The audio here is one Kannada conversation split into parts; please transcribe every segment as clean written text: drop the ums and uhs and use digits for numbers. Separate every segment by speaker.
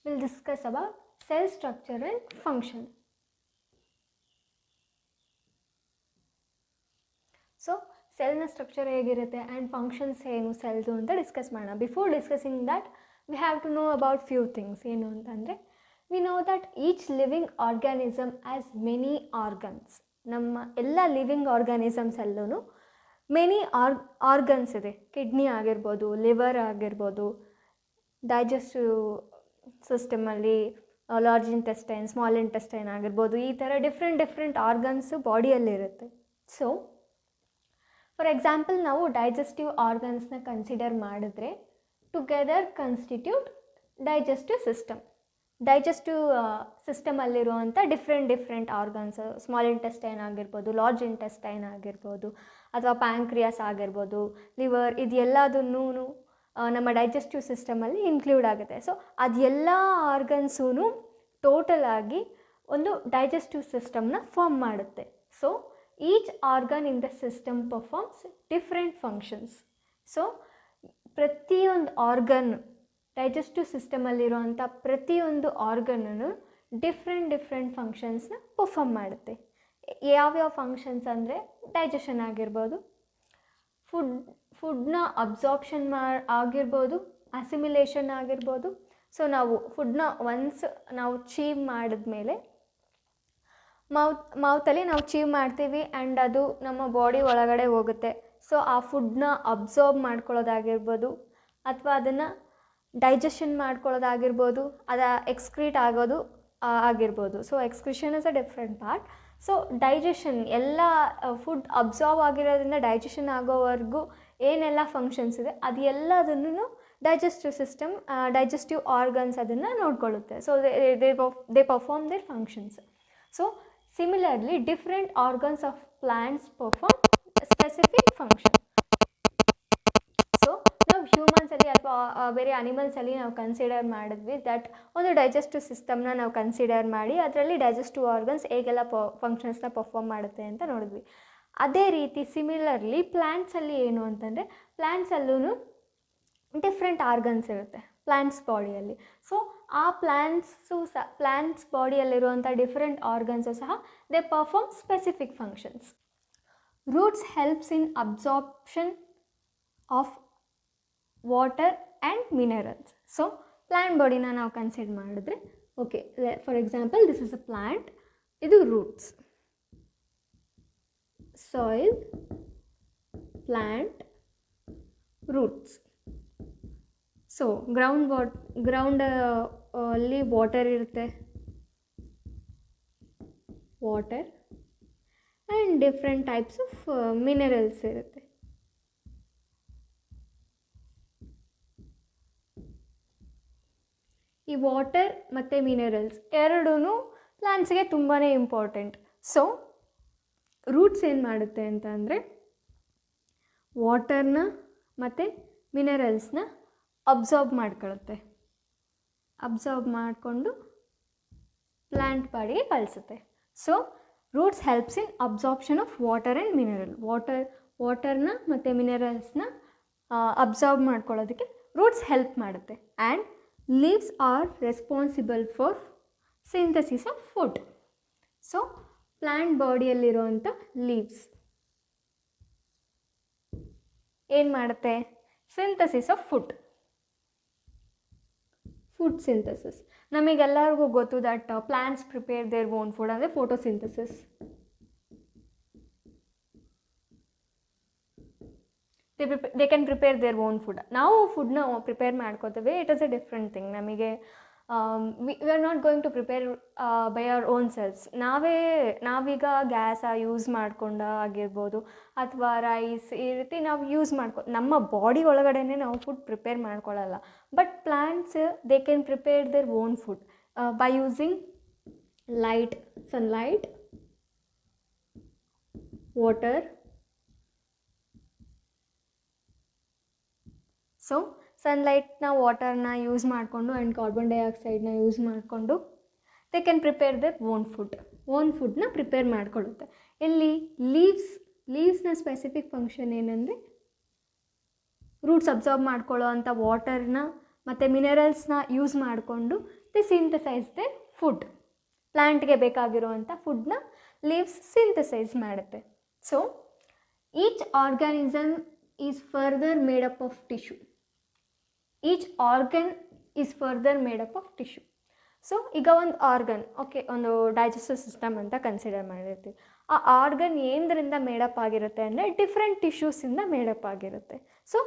Speaker 1: we'll discuss about cell structure and function. So cell structure ಹೇಗಿರುತ್ತೆ and functions ಏನು cells ಅಂತ ಡಿಸ್ಕಸ್ ಮಾಡೋಣ. Before discussing that, we have to know about few things. ಏನು ಅಂತಂದರೆ, we know that each living organism has many organs. ನಮ್ಮ ಎಲ್ಲ ಲಿವಿಂಗ್ ಆರ್ಗಾನಿಸಮ್ಸಲ್ಲೂ ಮೆನಿ ಆರ್ಗನ್ಸ್ ಇದೆ. ಕಿಡ್ನಿ ಆಗಿರ್ಬೋದು, ಲಿವರ್ ಆಗಿರ್ಬೋದು, ಡೈಜೆಸ್ಟಿವ್ ಸಿಸ್ಟಮಲ್ಲಿ ಲಾರ್ಜ್ ಇಂಟೆಸ್ಟೈನ್, ಸ್ಮಾಲ್ ಇಂಟೆಸ್ಟೈನ್ ಆಗಿರ್ಬೋದು, ಈ ಥರ ಡಿಫ್ರೆಂಟ್ ಆರ್ಗನ್ಸು ಬಾಡಿಯಲ್ಲಿರುತ್ತೆ. ಸೊ ಫಾರ್ ಎಕ್ಸಾಂಪಲ್, ನಾವು ಡೈಜೆಸ್ಟಿವ್ ಆರ್ಗನ್ಸ್ನ ಕನ್ಸಿಡರ್ ಮಾಡಿದ್ರೆ together constitute digestive system. Digestive ಸಿಸ್ಟಮಲ್ಲಿರುವಂಥ ಡಿಫ್ರೆಂಟ್ ಆರ್ಗನ್ಸ್, ಸ್ಮಾಲ್ ಇಂಟೆಸ್ಟೈನ್ ಆಗಿರ್ಬೋದು, ಲಾರ್ಜ್ ಇಂಟೆಸ್ಟೈನ್ ಆಗಿರ್ಬೋದು, ಅಥವಾ ಪ್ಯಾಂಕ್ರಿಯಾಸ್ ಆಗಿರ್ಬೋದು, ಲಿವರ್, ಇದೆಲ್ಲದನ್ನೂ ನಮ್ಮ ಡೈಜೆಸ್ಟಿವ್ ಸಿಸ್ಟಮಲ್ಲಿ ಇನ್ಕ್ಲೂಡ್ ಆಗುತ್ತೆ. ಸೊ ಅದೆಲ್ಲ ಆರ್ಗನ್ಸೂ ಟೋಟಲ್ ಆಗಿ ಒಂದು ಡೈಜೆಸ್ಟಿವ್ ಸಿಸ್ಟಮ್ನ ಫಾರ್ಮ್ ಮಾಡುತ್ತೆ. So each organ in the system performs different functions. So ಪ್ರತಿಯೊಂದು ಆರ್ಗನ್, ಡೈಜೆಸ್ಟಿವ್ ಸಿಸ್ಟಮಲ್ಲಿರುವಂಥ ಪ್ರತಿಯೊಂದು ಆರ್ಗನನ್ನು ಡಿಫ್ರೆಂಟ್ ಫಂಕ್ಷನ್ಸ್ನ ಪರ್ಫಾರ್ಮ್ ಮಾಡುತ್ತೆ. ಯಾವ್ಯಾವ ಫಂಕ್ಷನ್ಸ್ ಅಂದರೆ, ಡೈಜೆಷನ್ ಆಗಿರ್ಬೋದು, ಫುಡ್ನ ಅಬ್ಸಾರ್ಪ್ಷನ್ ಆಗಿರ್ಬೋದು, ಅಸಿಮಿಲೇಷನ್ ಆಗಿರ್ಬೋದು. ಸೊ ನಾವು ಫುಡ್ನ ಒನ್ಸ್ ನಾವು ಚೀವ್ ಮಾಡಿದ್ಮೇಲೆ ಮೌತಲ್ಲಿ ನಾವು ಚೀವ್ ಮಾಡ್ತೀವಿ ಆ್ಯಂಡ್ ಅದು ನಮ್ಮ ಬಾಡಿ ಒಳಗಡೆ ಹೋಗುತ್ತೆ. ಸೊ ಆ ಫುಡ್ನ ಅಬ್ಸಾರ್ಬ್ ಮಾಡ್ಕೊಳ್ಳೋದಾಗಿರ್ಬೋದು, ಅಥವಾ ಅದನ್ನು ಡೈಜೆಷನ್ ಮಾಡ್ಕೊಳ್ಳೋದಾಗಿರ್ಬೋದು, ಎಕ್ಸ್ಕ್ರೀಟ್ ಆಗೋದು ಆಗಿರ್ಬೋದು. So excretion is a different part. So digestion, ಎಲ್ಲ ಫುಡ್ ಅಬ್ಸಾರ್ಬ್ ಆಗಿರೋದ್ರಿಂದ ಡೈಜೆಷನ್ ಆಗೋವರೆಗೂ ಏನೆಲ್ಲ ಫಂಕ್ಷನ್ಸ್ ಇದೆ ಅದು ಎಲ್ಲದನ್ನು ಡೈಜೆಸ್ಟಿವ್ ಸಿಸ್ಟಮ್, ಡೈಜೆಸ್ಟಿವ್ ಆರ್ಗನ್ಸ್ ಅದನ್ನು ನೋಡ್ಕೊಳ್ಳುತ್ತೆ. So they perform their functions. So similarly different organs of plants perform specific function. So ನಾವು ಹ್ಯೂಮನ್ಸಲ್ಲಿ ಅಥವಾ ಬೇರೆ ಅನಿಮಲ್ಸಲ್ಲಿ ನಾವು ಕನ್ಸಿಡರ್ ಮಾಡಿದ್ವಿ ದಟ್ ಒಂದು ಡೈಜೆಸ್ಟಿವ್ ಸಿಸ್ಟಮ್ನ ನಾವು ಕನ್ಸಿಡರ್ ಮಾಡಿ ಅದರಲ್ಲಿ ಡೈಜೆಸ್ಟಿವ್ ಆರ್ಗನ್ಸ್ ಹೇಗೆಲ್ಲ ಫಂಕ್ಷನ್ಸ್ನ ಪರ್ಫಾರ್ಮ್ ಮಾಡುತ್ತೆ ಅಂತ ನೋಡಿದ್ವಿ. ಅದೇ ರೀತಿ ಸಿಮಿಲರ್ಲಿ ಪ್ಲ್ಯಾಂಟ್ಸಲ್ಲಿ ಏನು ಅಂತಂದರೆ, ಪ್ಲ್ಯಾಂಟ್ಸಲ್ಲೂ ಡಿಫ್ರೆಂಟ್ ಆರ್ಗನ್ಸ್ ಇರುತ್ತೆ ಪ್ಲ್ಯಾಂಟ್ಸ್ ಬಾಡಿಯಲ್ಲಿ. ಸೊ ಆ ಪ್ಲ್ಯಾಂಟ್ಸ್ ಬಾಡಿಯಲ್ಲಿರುವಂಥ ಡಿಫ್ರೆಂಟ್ ಆರ್ಗನ್ಸು ಸಹ they perform specific functions. Roots helps in absorption of water and minerals. So plant ಬಾಡಿನ ನಾವು ಕನ್ಸಿಡರ್ ಮಾಡಿದ್ರೆ, okay, for example this is a plant, ಇದು roots, soil, plant, roots. So ground ಅಲ್ಲಿ ವಾಟರ್ ಇರುತ್ತೆ, water and different types of minerals ಇರುತ್ತೆ. ಈ ವಾಟರ್ ಮತ್ತು ಮಿನರಲ್ಸ್ ಎರಡೂ ಪ್ಲಾಂಟ್ಸ್ಗೆ ತುಂಬಾ ಇಂಪಾರ್ಟೆಂಟ್. ಸೊ ರೂಟ್ಸ್ ಏನು ಮಾಡುತ್ತೆ ಅಂತ ಅಂದರೆ, ವಾಟರ್ನ ಮತ್ತು ಮಿನರಲ್ಸ್ನ ಅಬ್ಸಾರ್ಬ್ ಮಾಡ್ಕೊಳ್ಳುತ್ತೆ. ಅಬ್ಸಾರ್ಬ್ ಮಾಡಿಕೊಂಡು ಪ್ಲ್ಯಾಂಟ್ ಬಾಡಿಗೆ ಕಳಿಸುತ್ತೆ. So roots helps in absorption of water and mineral. ವಾಟರ್ನ ಮತ್ತು ಮಿನರಲ್ಸ್ನ ಅಬ್ಸಾರ್ಬ್ ಮಾಡ್ಕೊಳ್ಳೋದಕ್ಕೆ ರೂಟ್ಸ್ ಹೆಲ್ಪ್ ಮಾಡುತ್ತೆ. And leaves are responsible for synthesis of food. So plant ಬಾಡಿಯಲ್ಲಿರುವಂಥ ಲೀವ್ಸ್ ಏನು ಮಾಡುತ್ತೆ? Synthesis of food synthesis. ನಮಗೆಲ್ಲರಿಗೂ ಗೊತ್ತು that plants prepare their own food, ಅಂದರೆ photosynthesis. They can prepare their own food. ನಾವು ಫುಡ್ನ ಪ್ರಿಪೇರ್ ಮಾಡ್ಕೋತೀವಿ, it is a different thing. ನಮಗೆ we are not going to prepare by our own selfs. ನಾವೀಗ ಗ್ಯಾಸ ಯೂಸ್ ಮಾಡ್ಕೊಂಡು ಆಗಿರ್ಬೋದು, ಅಥವಾ ರೈಸ್, ಈ ರೀತಿ ನಾವು ಯೂಸ್ ನಮ್ಮ ಬಾಡಿ ಒಳಗಡೆನೇ ನಾವು ಫುಡ್ ಪ್ರಿಪೇರ್ ಮಾಡ್ಕೊಳ್ಳಲ್ಲ. But plants they can prepare their own food by using light, sunlight, water. So ಸನ್ಲೈಟ್ನ, ವಾಟರ್ನ ಯೂಸ್ ಮಾಡಿಕೊಂಡು ಆ್ಯಂಡ್ ಕಾರ್ಬನ್ ಡೈಆಕ್ಸೈಡ್ನ ಯೂಸ್ ಮಾಡಿಕೊಂಡು they can prepare their own ಫುಡ್ನ ಪ್ರಿಪೇರ್ ಮಾಡಿಕೊಳ್ಳುತ್ತೆ. ಇಲ್ಲಿ ಲೀವ್ಸ್ನ ಸ್ಪೆಸಿಫಿಕ್ ಫಂಕ್ಷನ್ ಏನಂದರೆ, ರೂಟ್ಸ್ ಅಬ್ಸಾರ್ಬ್ ಮಾಡ್ಕೊಳ್ಳೋ ಅಂಥ ವಾಟರ್ನ ಮತ್ತು ಮಿನರಲ್ಸ್ನ ಯೂಸ್ ಮಾಡಿಕೊಂಡು ದೇ ಸಿಂಥಸೈಸ್ ದ ಫುಡ್. ಪ್ಲ್ಯಾಂಟ್ಗೆ ಬೇಕಾಗಿರುವಂಥ ಫುಡ್ನ ಲೀವ್ಸ್ ಸಿಂಥಸೈಸ್ ಮಾಡುತ್ತೆ. So each organism is further made up of tissue. Each organ is further made up of tissue. So ಈಗ ಒಂದು ಆರ್ಗನ್, ಓಕೆ, ಒಂದು ಡೈಜೆಸ್ಟಿವ್ ಸಿಸ್ಟಮ್ ಅಂತ ಕನ್ಸಿಡರ್ ಮಾಡಿರ್ತೀವಿ. ಆ ಆರ್ಗನ್ ಏನರಿಂದ ಮೇಡಪ್ ಆಗಿರುತ್ತೆ ಅಂದರೆ ಡಿಫ್ರೆಂಟ್ ಟಿಶ್ಯೂಸಿಂದ ಮೇಡಪ್ ಆಗಿರುತ್ತೆ. ಸೊ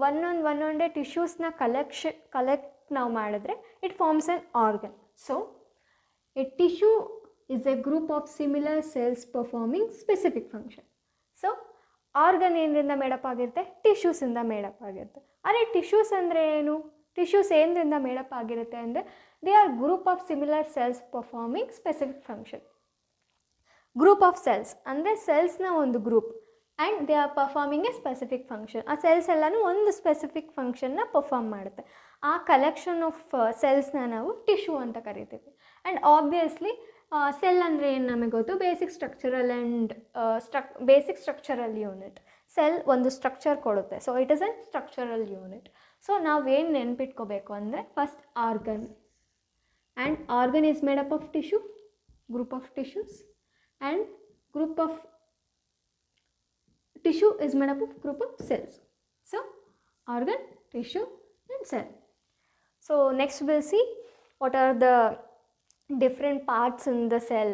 Speaker 1: ಒಂದೊಂದೇ ಟಿಶ್ಯೂಸ್ನ ಕಲೆಕ್ಟ್ ನಾವು ಮಾಡಿದ್ರೆ it forms an organ. So a tissue is a group of similar cells performing specific function. So organ ಏನರಿಂದ ಮೇಡಪ್ ಆಗಿರುತ್ತೆ? ಟಿಶ್ಯೂಸಿಂದ ಮೇಡಪ್ ಆಗಿರುತ್ತೆ. ಅದೇ ಟಿಶ್ಯೂಸ್ ಅಂದರೆ ಏನು? ಟಿಶ್ಯೂಸ್ ಏನರಿಂದ ಮೇಡಪ್ ಆಗಿರುತ್ತೆ ಅಂದರೆ they are group of similar cells performing specific function. Group of cells ಅಂದರೆ ಸೆಲ್ಸ್ನ ಒಂದು group and they are performing A specific function. ಆ ಸೆಲ್ಸ್ ಎಲ್ಲನೂ ಒಂದು ಸ್ಪೆಸಿಫಿಕ್ ಫಂಕ್ಷನ್ನ ಪರ್ಫಾರ್ಮ್ ಮಾಡುತ್ತೆ. ಆ ಕಲೆಕ್ಷನ್ ಆಫ್ ಸೆಲ್ಸ್ನ ನಾವು ಟಿಶ್ಯೂ ಅಂತ ಕರಿತೀವಿ. ಆ್ಯಂಡ್ ಆಬ್ವಿಯಸ್ಲಿ ಸೆಲ್ ಅಂದರೆ ಏನು ನಮಗೆ ಗೊತ್ತು, ಬೇಸಿಕ್ ಸ್ಟ್ರಕ್ಚರಲ್ ಯೂನಿಟ್. ಸೆಲ್ ಒಂದು ಸ್ಟ್ರಕ್ಚರ್ ಕೊಡುತ್ತೆ. So it is A structural unit. So ನಾವೇನು ನೆನ್ಪಿಟ್ಕೋಬೇಕು ಅಂದರೆ first organ, and organ is made up of tissue, group of tissues, and group of tissue is made up of group of cells. So organ, tissue and cell. So next we'll see what are the different parts in the cell